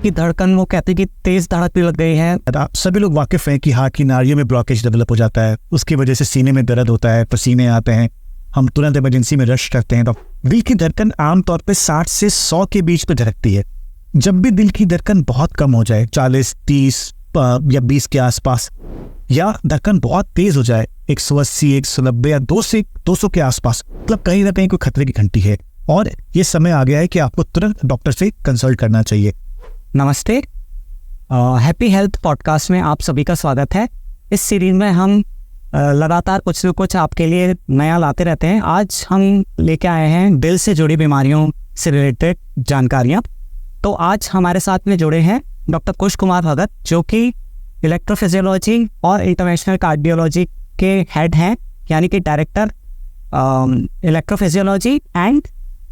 की धड़कन वो कहते हैं कि तेज धड़कने लग गई है। आप सभी लोग वाकिफ हैं कि हार्ट की नाड़ियों में ब्लॉकेज डेवलप हो जाता है, उसकी वजह से सीने में दर्द होता है, पसीने आते हैं, हम तुरंत इमरजेंसी में रश करते हैं। तो दिल की धड़कन आमतौर पे 60 से 100 के बीच में धड़कती है। जब भी दिल की धड़कन बहुत कम हो जाए, 40, 30 या 20 के आसपास, या धड़कन बहुत तेज हो जाए 180, 190 या 200 के आसपास, मतलब कहीं ना कहीं कोई खतरे की घंटी है और ये समय आ गया है कि आपको तुरंत डॉक्टर से कंसल्ट करना चाहिए। नमस्ते, हैप्पी हेल्थ पॉडकास्ट में आप सभी का स्वागत है। इस सीरीज में हम लगातार कुछ न कुछ आपके लिए नया लाते रहते हैं। आज हम लेके आए हैं दिल से जुड़ी बीमारियों से रिलेटेड जानकारियाँ। तो आज हमारे साथ में जुड़े हैं डॉक्टर कुश कुमार भगत, जो कि इलेक्ट्रोफिजियोलॉजी और इंटरवेंशनल कार्डियोलॉजी के हेड हैं, यानी कि director electrophysiology and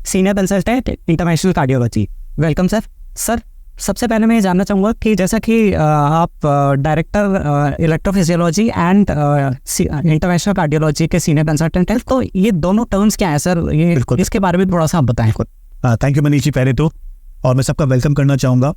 senior consultant interventional cardiology. Welcome sir. Sir, सबसे पहले मैं ये जानना चाहूँगा कि जैसा कि आप director electrophysiology and interventional cardiology के सीनियर कंसल्टेंट हैं, तो ये दोनों टर्म्स क्या हैं सर? ये इसके बारे में थोड़ा सा आप बताएं। थैंक यू मनीष जी पहले तो, और मैं सबका वेलकम करना चाहूँगा।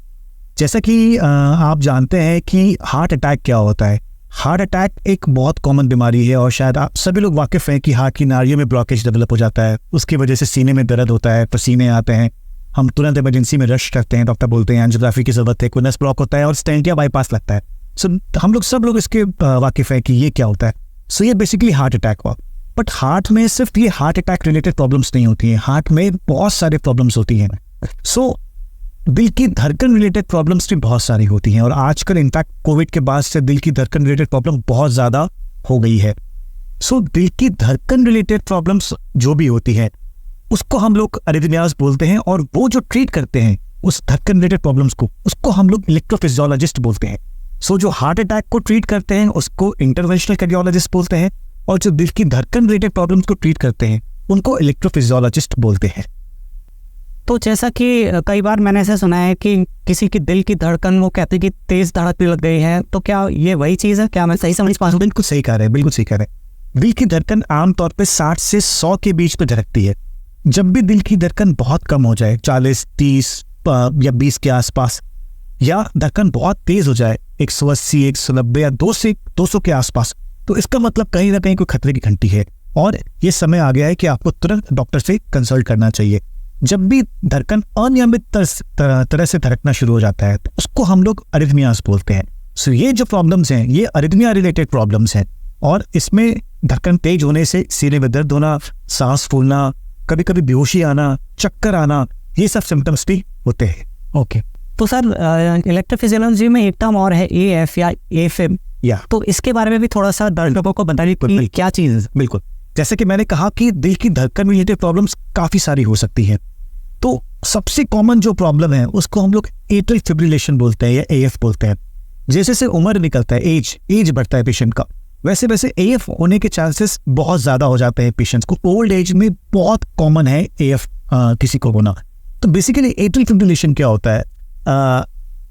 जैसा कि आप जानते हैं कि हार्ट अटैक क्या होता है। हार्ट अटैक एक बहुत कॉमन बीमारी है और शायद आप सभी लोग वाकिफ़ हैं कि हार्ट की नाड़ियों में ब्लॉकेज डेवलप हो जाता है, उसकी वजह से सीने में दर्द होता है, पसीने आते हैं, हम तुरंत इमरजेंसी में रश करते हैं, डॉक्टर बोलते हैं एंजियोग्राफी की ज़रूरत है, कोई नस ब्लॉक होता है और स्टेंट या बाईपास लगता है। सो हम लोग सब लोग इसके वाकिफ़ हैं कि ये क्या होता है। सो ये बेसिकली हार्ट अटैक हुआ। बट हार्ट में सिर्फ ये हार्ट अटैक रिलेटेड प्रॉब्लम्स नहीं होती हैं, हार्ट में बहुत सारे प्रॉब्लम्स होती हैं। सो दिल की धड़कन रिलेटेड प्रॉब्लम्स भी बहुत सारी होती हैं और आजकल इनफैक्ट कोविड के बाद से दिल की धड़कन रिलेटेड प्रॉब्लम बहुत ज़्यादा हो गई है। सो दिल की धड़कन रिलेटेड प्रॉब्लम्स जो भी होती हैं उसको हम लोग अरिथमियाज बोलते हैं, और वो जो ट्रीट करते हैं उस धड़कन रिलेटेड प्रॉब्लम्स को, उसको हम लोग इलेक्ट्रोफिजियोलॉजिस्ट बोलते हैं। सो जो हार्ट अटैक को ट्रीट करते हैं उसको इंटरवेंशनल कार्डियोलॉजिस्ट बोलते हैं, और जो दिल की धड़कन रिलेटेड प्रॉब्लम्स को ट्रीट करते हैं उनको इलेक्ट्रोफिजियोलॉजिस्ट बोलते हैं। तो जैसा कि कई बार मैंने ऐसा सुना है कि किसी की दिल की धड़कन वो कहते हैं कि तेज धड़कने लग गई है, तो क्या ये वही चीज़ है? क्या मैं सही समझ पा रहा हूँ? बिल्कुल सही कह रहे हैं, बिल्कुल सही कह रहे हैं। दिल की धड़कन आमतौर पे 60 से 100 के बीच में धड़कती है। जब भी दिल की धड़कन बहुत कम हो जाए, 40, 30 या 20 के आसपास, या धड़कन बहुत तेज हो जाए 180, 190 या 200 के आसपास, तो इसका मतलब कहीं ना कहीं कोई खतरे की घंटी है और ये समय आ गया है कि आपको तुरंत डॉक्टर से कंसल्ट करना चाहिए। जब भी धड़कन अनियमित तरह से धड़कना शुरू हो जाता है तो उसको हम लोग अरिथमियाज बोलते हैं। सो ये जो प्रॉब्लम्स हैं ये अरिथमिया रिलेटेड प्रॉब्लम्स हैं, और इसमें धड़कन तेज होने से सीने में दर्द होना, सांस फूलना, कभी कभी बेहोशी आना, चक्कर आना, ये सब सिम्टम्स भी होते हैं। ओके, तो सर इलेक्ट्रोफिजियोलॉजी में एक टर्म और है AF या AFib, या तो इसके बारे में भी थोड़ा सा दर्शकों को बताइए कि क्या चीज़ है। बिल्कुल, जैसे कि मैंने कहा कि दिल की धड़कन रिलेटेड प्रॉब्लम्स काफ़ी सारी हो सकती हैं। तो सबसे कॉमन जो प्रॉब्लम है उसको हम लोग एट्रियल फिब्रिलेशन बोलते हैं या AF बोलते हैं। जैसे जैसे उम्र निकलता है, एज बढ़ता है पेशेंट का, वैसे वैसे AF होने के चांसेस बहुत ज़्यादा हो जाते हैं पेशेंट्स को। ओल्ड एज में बहुत कॉमन है AF किसी को होना। तो बेसिकली एट्रियल फिब्रिलेशन क्या होता है?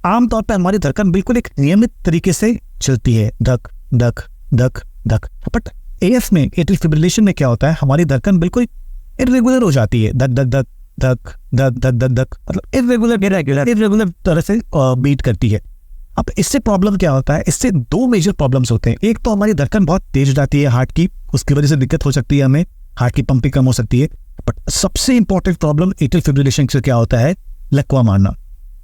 आमतौर पर हमारी धड़कन बिल्कुल एक नियमित तरीके से चलती है, धक धक धक धक। बट AF में, एट्रियल फिब्रिलेशन में क्या होता है, हमारी धड़कन बिल्कुल इरेगुलर हो जाती है, धक धक धक धक धक धक धक धक, मतलब इरेगुलर तरह से बीट करती है। अब इससे प्रॉब्लम क्या होता है? इससे दो मेजर प्रॉब्लम्स होते हैं। एक तो हमारी धड़कन बहुत तेज हो जाती है हार्ट की, उसकी वजह से दिक्कत हो सकती है, हमें हार्ट की पंपिंग कम हो सकती है। बट सबसे इंपॉर्टेंट प्रॉब्लम एट्रियल फिब्रिलेशन से क्या होता है? लकवा मारना।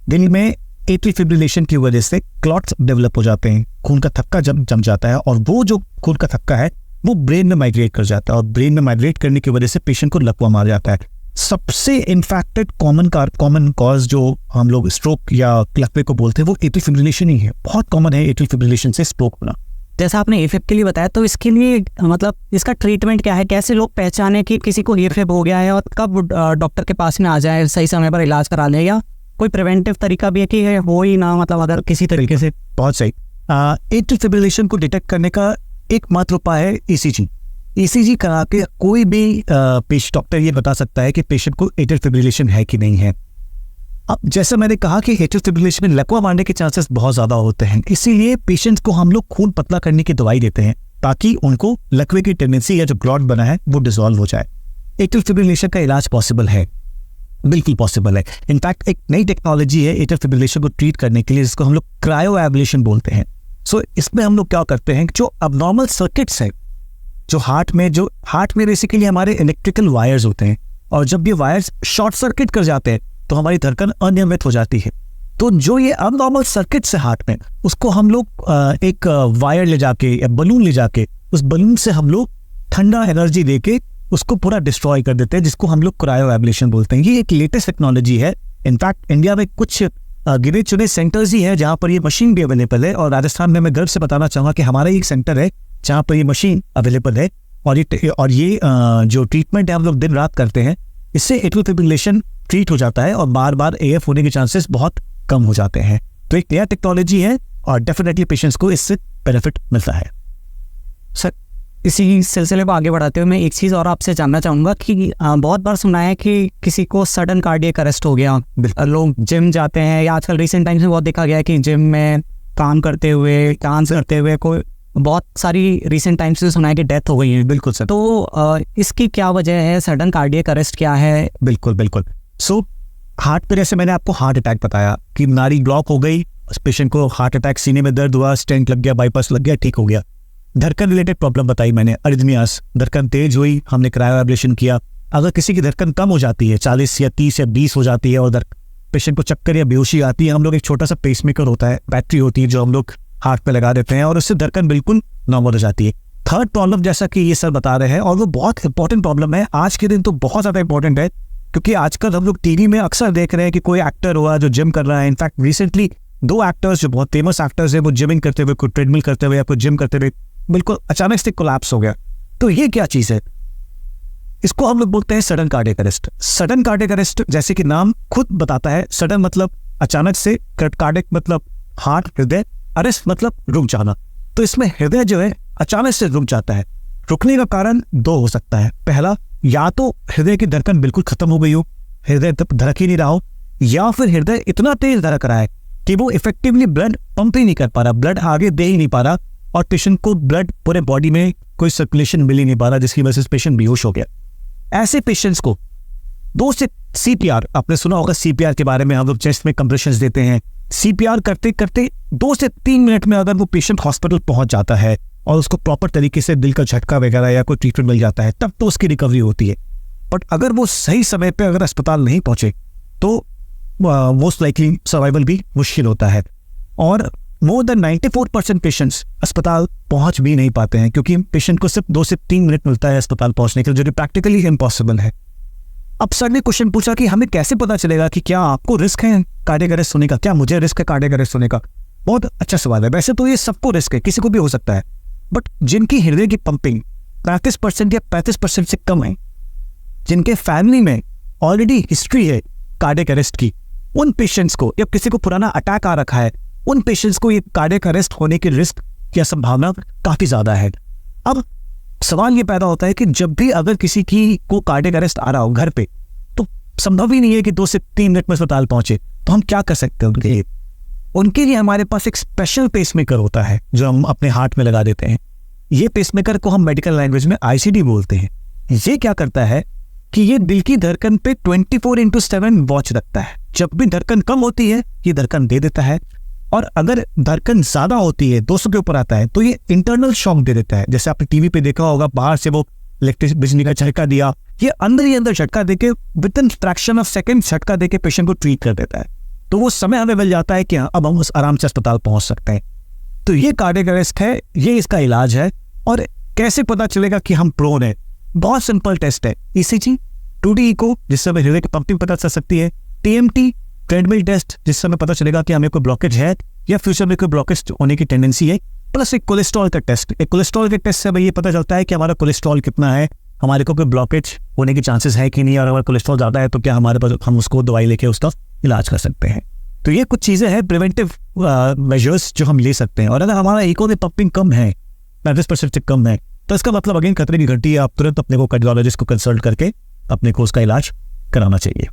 दिल में एट्रियल फिब्रिलेशन की वजह से क्लॉट्स डेवलप हो जाते हैं, खून का थक्का जम जाता है, और वो जो खून का थक्का है वो ब्रेन में माइग्रेट कर जाता है, और ब्रेन में माइग्रेट करने की वजह से पेशेंट को लकवा मार जाता है। सबसे इन्फेक्टेड कॉमन कॉज जो हम लोग स्ट्रोक या लकवे को बोलते हैं वो एट्रियल फिब्रिलेशन ही है। बहुत कॉमन है एट्रियल फिब्रिलेशन से स्ट्रोक होना। जैसा आपने AFib के लिए बताया, तो इसके लिए मतलब इसका ट्रीटमेंट क्या है? कैसे लोग पहचाने कि किसी को AFib हो गया है और कब डॉक्टर के पास में आ जाए सही समय पर इलाज करा ले? या कोई प्रिवेंटिव तरीका भी है कि हो ही ना, मतलब अगर किसी तरीके से? बहुत सही। एट्रियल फिब्रिलेशन को डिटेक्ट करने का एकमात्र उपाय है ECG करा के कोई भी पेशेंट, डॉक्टर ये बता सकता है कि पेशेंट को एट्रियल फिब्रिलेशन है कि नहीं है। अब जैसा मैंने कहा कि एट्रियल फिब्रिलेशन में लकवा मारने के चांसेस बहुत ज़्यादा होते हैं, इसीलिए पेशेंट्स को हम लोग खून पतला करने की दवाई देते हैं ताकि उनको लकवे की टेंडेंसी या जो क्लॉट बना है वो डिसॉल्व हो जाए। एट्रियल फिब्रिलेशन का इलाज पॉसिबल है। बिल्कुल पॉसिबल है। इनफैक्ट एक नई टेक्नोलॉजी है एट्रियल फिब्रिलेशन को ट्रीट करने के लिए, जिसको हम लोग क्रायो एब्लेशन बोलते हैं। सो इसमें हम लोग क्या करते हैं, जो अबनॉर्मल सर्किट्स है जो हार्ट में बेसिकली हमारे इलेक्ट्रिकल वायर्स होते हैं, और जब ये वायर्स शॉर्ट सर्किट कर जाते हैं तो हमारी धड़कन अनियमित हो जाती है। तो जो ये अबनॉर्मल सर्किट्स है हार्ट में, उसको हम लोग एक वायर ले जाके या बलून ले जाके, उस बलून से हम लोग ठंडा एनर्जी देके उसको पूरा डिस्ट्रॉय कर देते हैं, जिसको हम लोग क्रायो एब्लेशन बोलते हैं। ये एक लेटेस्ट टेक्नोलॉजी है। इनफैक्ट इंडिया में कुछ गिने चुने सेंटर्स ही है जहाँ पर ये मशीन भी अवेलेबल है, और राजस्थान में मैं गर्व से बताना चाहूँगा कि हमारा एक सेंटर है जहाँ पर ये मशीन अवेलेबल है। और ये जो ट्रीटमेंट है हम लोग दिन रात करते हैं, इससे एट्रियल फिब्रिलेशन ट्रीट हो जाता है और बार बार AF होने के चांसेस बहुत कम हो जाते हैं। तो एक नया टेक्नोलॉजी है और डेफिनेटली पेशेंट्स को इससे बेनिफिट मिलता है। सर, इसी सिलसिले को आगे बढ़ाते हुए मैं एक चीज़ और आपसे जानना चाहूँगा कि बहुत बार सुना है कि किसी को सडन कार्डियक अरेस्ट हो गया, लोग जिम जाते हैं, या आजकल रिसेंट टाइम्स में बहुत देखा गया है कि जिम में काम करते हुए, डांस करते हुए कोई बहुत सारी रिसेंट टाइम्स से सुना है कि डेथ हो गई है। बिल्कुल सर। तो इसकी क्या वजह है, सडन कार्डियक अरेस्ट क्या है? बिल्कुल। सो हार्ट पे जैसे मैंने आपको हार्ट अटैक बताया कि नाड़ी ब्लॉक हो गई, उस पेशेंट को हार्ट अटैक, सीने में दर्द हुआ, स्टेंट लग गया, बाईपास लग गया, ठीक हो गया। धड़कन रिलेटेड प्रॉब्लम बताई मैंने, अरिथमियास, धड़कन तेज हुई, हमने क्रायो एब्लेशन किया। अगर किसी की धड़कन कम हो जाती है, 40 या 30 या 20 हो जाती है, और पेशेंट को चक्कर या बेहोशी आती है, हम लोग एक छोटा सा पेसमेकर होता है, बैटरी होती है जो हम लोग हार्ट पे लगा देते हैं, और उससे धड़कन बिल्कुल नॉर्मल हो जाती है। थर्ड प्रॉब्लम जैसा कि ये सर बता रहे हैं, और वो बहुत इंपॉर्टेंट प्रॉब्लम है, आज के दिन तो बहुत ज़्यादा इंपॉर्टेंट है, क्योंकि आजकल हम लोग टीवी में अक्सर देख रहे हैं कि कोई एक्टर हुआ जो जिम कर रहा है। इनफैक्ट रिसेंटली 2 एक्टर्स जो बहुत फेमस एक्टर्स है, वो जिमिंग करते हुए, कोई ट्रेडमिल करते हुए या कोई जिम करते हुए बिल्कुल अचानक से कोलैप्स हो गया। तो ये क्या चीज़ है? इसको हम लोग बोलते हैं sudden cardiac arrest. Sudden cardiac arrest जैसे कि नाम खुद बताता है, सडन मतलब अचानक से, कार्डियक मतलब हार्ट, हृदय, अरेस्ट मतलब रुक जाना। तो इसमें हृदय जो है अचानक से रुक जाता है। रुकने का कारण 2 हो सकता है। पहला, या तो हृदय की धड़कन बिल्कुल खत्म हो गई हो, हृदय धड़क ही नहीं रहा हो, या फिर हृदय इतना तेज धड़क रहा है कि वो इफेक्टिवली ब्लड पंप ही नहीं कर पा रहा, ब्लड आगे दे ही नहीं पा रहा, और पेशेंट को ब्लड पूरे बॉडी में कोई सर्कुलेशन मिल ही नहीं पा रहा, जिसकी वजह से पेशेंट बेहोश हो गया। ऐसे पेशेंट्स को 2 से CPR, आपने सुना होगा CPR के बारे में, हम लोग चेस्ट में कंप्रेशंस देते हैं। CPR करते करते 2 से 3 मिनट में अगर वो पेशेंट हॉस्पिटल पहुंच जाता है और उसको प्रॉपर तरीके से दिल का झटका वगैरह या कोई ट्रीटमेंट मिल जाता है, तब तो उसकी रिकवरी होती है। बट अगर वो सही समय पे अगर अस्पताल नहीं पहुंचे तो मोस्ट लाइकली सर्वाइवल भी मुश्किल होता है। और मोर देन 94% पेशेंट्स अस्पताल पहुंच भी नहीं पाते हैं, क्योंकि पेशेंट को सिर्फ 2 से 3 मिनट मिलता है अस्पताल पहुंचने के लिए, जो प्रैक्टिकली इम्पॉसिबल है। अब सर ने क्वेश्चन पूछा कि हमें कैसे पता चलेगा कि क्या आपको रिस्क है कार्डियक अरेस्ट होने का, क्या मुझे रिस्क है कार्डियक अरेस्ट होने का? बहुत अच्छा सवाल है। वैसे तो ये सबको रिस्क है, किसी को भी हो सकता है, बट जिनकी हृदय की पंपिंग 35% या 35% से कम है, जिनके फैमिली में ऑलरेडी हिस्ट्री है कार्डियक अरेस्ट की, उन पेशेंट्स को, या किसी को पुराना अटैक आ रखा है, उन पेशेंट्स को ये कार्डियक अरेस्ट होने की रिस्क या संभावना काफी ज्यादा है। अब सवाल ये पैदा होता है कि जब भी अगर किसी की को कार्डियक अरेस्ट आ रहा हो घर पे, तो संभव ही नहीं है कि 2 से 3 मिनट में अस्पताल पहुंचे, तो हम क्या कर सकते हैं उनके लिए? उनके लिए हमारे पास एक स्पेशल पेसमेकर होता है जो हम अपने हार्ट में लगा देते हैं। ये पेसमेकर को हम मेडिकल लैंग्वेज में ICD बोलते हैं। ये क्या करता है कि ये दिल की धड़कन पे 24/7 वॉच रखता है। जब भी धड़कन कम होती है ये धड़कन दे देता है, और अगर धड़कन ज्यादा होती है, 200 के ऊपर आता है, तो ये इंटरनल शॉक दे देता है। जैसे आपने टीवी पे देखा होगा, बाहर से वो इलेक्ट्रिक बिजली का झटका दिया, ये अंदर ही अंदर झटका देके with in fraction of second झटका देके पेशेंट को ट्रीट कर देता है। तो वो समय हमें मिल जाता है कि अब हम आराम से अस्पताल पहुंच सकते हैं। तो ये कार्डियक अरेस्ट है, ये इसका इलाज है। और कैसे पता चलेगा कि हम प्रोन है? बहुत सिंपल टेस्ट है, ECG, 2D इको जिससे हमें हृदय की पंपिंग पता चल सकती है, TMT ट्रेडमिल टेस्ट जिससे हमें पता चलेगा कि हमें कोई ब्लॉकेज है या फ्यूचर में कोई ब्लॉकेज होने की टेंडेंसी है, प्लस एक कोलेस्ट्रॉल का टेस्ट। एक कोलेस्ट्रॉल के टेस्ट से हमें ये पता चलता है कि हमारा कोलेस्ट्रॉल कितना है, हमारे को कोई ब्लॉकेज होने की चांसेस है कि नहीं, और अगर कोलेस्ट्रॉल ज़्यादा है तो क्या हमारे पास हम उसको दवाई लेके उसका इलाज कर सकते हैं। तो ये कुछ चीज़ें हैं प्रिवेंटिव मेजर्स जो हम ले सकते हैं। और अगर हमारा इको में पंपिंग कम है, 35% से कम है, तो इसका मतलब अगेन खतरे की घंटी है, आप तुरंत अपने को कार्डियोलॉजिस्ट को कंसल्ट करके अपने को उसका इलाज कराना चाहिए।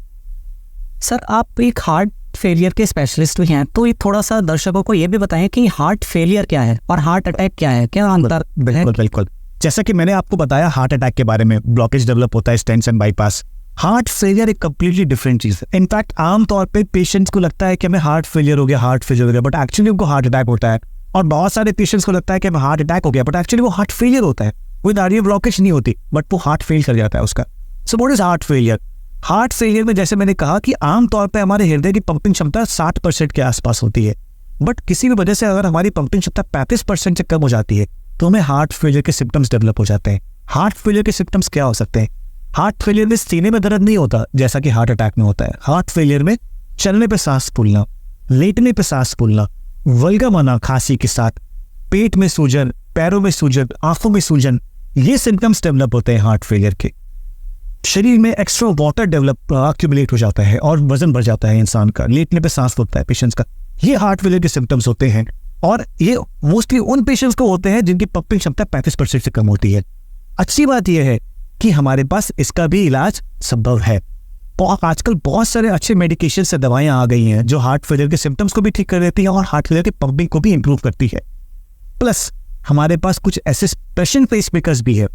सर, आप एक हार्ट फेलियर के स्पेशलिस्ट भी हैं, तो ये थोड़ा सा दर्शकों को ये भी बताएं कि हार्ट फेलियर क्या है और हार्ट अटैक क्या है, क्या अंतर है? बिल्कुल। जैसा कि मैंने आपको बताया हार्ट अटैक के बारे में, ब्लॉकेज डेवलप होता है, stents and bypass. Heart failure एक कंप्लीटली डिफरेंट चीज है। इनफैक्ट आमतौर पे पेशेंट्स को लगता है कि हमें हार्ट फेलियर हो गया, बट एक्चुअली उनको हार्ट अटैक होता है। और बहुत सारे पेशेंट्स को लगता है कि हमें हार्ट अटैक हो गया, बट एक्चुअली वो हार्ट फेलियर होता है। कोई आर्टरी ब्लॉकेज नहीं होती, बट वो हार्ट फेल कर जाता है उसका। So what is heart failure? Heart failure में जैसे मैंने कहा कि आमतौर पर हमारे हृदय की पंपिंग क्षमता 60% के आसपास होती है, बट किसी भी वजह से अगर हमारी पंपिंग क्षमता 35% से कम हो जाती है तो हमें हार्ट फेलियर के सिम्टम्स डेवलप हो जाते हैं। हार्ट फेलियर के सिम्टम्स क्या हो सकते हैं? हार्ट फेलियर में सीने में दर्द नहीं होता जैसा कि हार्ट अटैक में होता है। हार्ट फेलियर में चलने पे सांस फूलना, लेटने पे सांस फूलना, वल्गम आना खांसी के साथ, पेट में सूजन, पैरों में सूजन, आंखों में सूजन, ये सिम्टम्स डेवलप होते हैं हार्ट फेलियर के। शरीर में एक्स्ट्रा वाटर डेवलप एक्यूमुलेट हो जाता है और वजन बढ़ जाता है इंसान का, लेटने पे सांस फूलता है पेशेंट्स का। ये हार्ट फेलियर के सिम्टम्स होते हैं और ये मोस्टली उन पेशेंट्स को होते हैं जिनकी पंपिंग क्षमता 35% से कम होती है। अच्छी बात यह है कि हमारे पास इसका भी इलाज संभव है। आजकल बहुत सारे अच्छे मेडिकेशन से दवाइयां आ गई हैं जो हार्ट फेलियर के सिम्टम्स को भी ठीक कर देती हैं और हार्ट फेलियर के पंपिंग को भी इंप्रूव करती है। प्लस हमारे पास कुछ ऐसे स्पेशल पेसमेकर्स भी है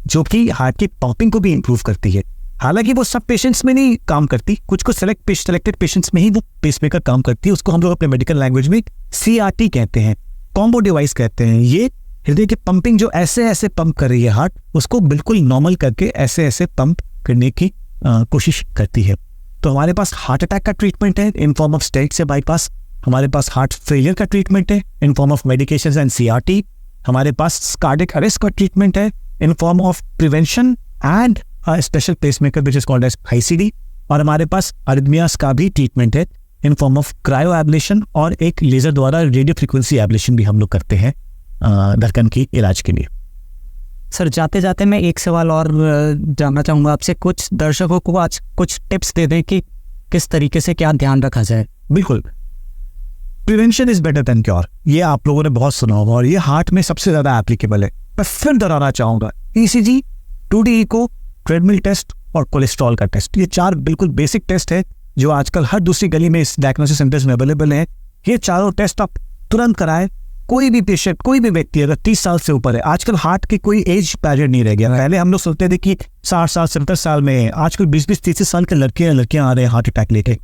जो कि हार्ट की पंपिंग को भी इंप्रूव करती है। हालांकि वो सब पेशेंट्स में नहीं काम करती, कुछ सेलेक्टेड पेशेंट्स में ही वो पेसमेकर काम करती है। उसको हम लोग अपने मेडिकल लैंग्वेज में CRT कहते हैं, कॉम्बो डिवाइस कहते हैं। ये हृदय की पंपिंग जो ऐसे पंप कर रही है हार्ट, उसको बिल्कुल नॉर्मल करके ऐसे पंप करने की कोशिश करती है। तो हमारे पास हार्ट अटैक का ट्रीटमेंट है इन फॉर्म ऑफ स्टेंट से बाईपास, हमारे पास हार्ट फेलियर का ट्रीटमेंट है in form of medication and CRT, हमारे पास कार्डियक अरेस्ट का ट्रीटमेंट है in form of prevention and special pacemaker which is called as ICD, और हमारे पास अरिथमियास का भी ट्रीटमेंट है in form of cryo ablation और एक लेजर द्वारा रेडियो फ्रीक्वेंसी एब्लेशन भी हम लोग करते हैं धड़कन की इलाज के लिए। सर जाते जाते मैं एक सवाल और जानना चाहूँगा आपसे, कुछ दर्शकों को आज कुछ टिप्स दे दें कि किस तरीके से क्या ध्यान रखा जाए। बिल्कुल, prevention is better than cure, ये आप लोगों ने बहुत सुना होगा और ये हार्ट में सबसे ज्यादा एप्लीकेबल है। मैं फिर दोहराना चाहूंगा, ECG, 2D echo, treadmill test और कोलेस्ट्रॉल का टेस्ट, ये 4 बिल्कुल बेसिक टेस्ट है जो आजकल हर दूसरी गली में इस डायग्नोसिस सेंटर्स में अवेलेबल है। ये चारों टेस्ट आप तुरंत कराएं। कोई भी पेशेंट, कोई भी व्यक्ति अगर 30 साल से ऊपर है, आजकल हार्ट की कोई एज बैरियर नहीं रह गया। पहले हम लोग सोचते थे कि 60 साल 70 साल में, आजकल 20-20 30 साल के लड़कियां आ रहे हैं हार्ट अटैक लेके।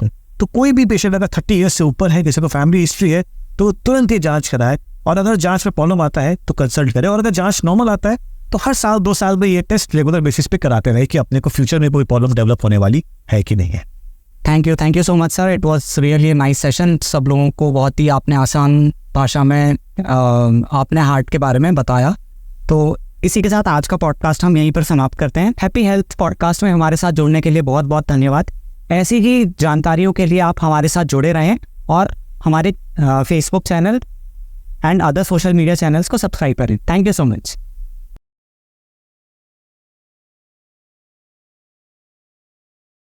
तो कोई भी पेशेंट अगर 30 ईयर्स से ऊपर है, किसी को फैमिली हिस्ट्री है, तो तुरंत ही जांच कराए और अगर जांच में प्रॉब्लम आता है तो कंसल्ट करें, और अगर जांच नॉर्मल आता है तो हर साल 2 साल में ये टेस्ट रेगुलर बेसिस पे कराते रहे कि अपने को फ्यूचर में कोई प्रॉब्लम डेवलप होने वाली है कि नहीं है। Thank you so much sir, it was really a nice session. सब लोगों को बहुत ही आपने आसान भाषा में आपने हार्ट के बारे में बताया। तो इसी के साथ आज का पॉडकास्ट हम यहीं पर समाप्त करते हैं। हैप्पी हेल्थ पॉडकास्ट में हमारे साथ जुड़ने के लिए बहुत बहुत धन्यवाद। ऐसी ही जानकारियों के लिए आप हमारे साथ जुड़े रहें और हमारे Facebook channel and other social media channels को सब्सक्राइब करें। Thank you so much.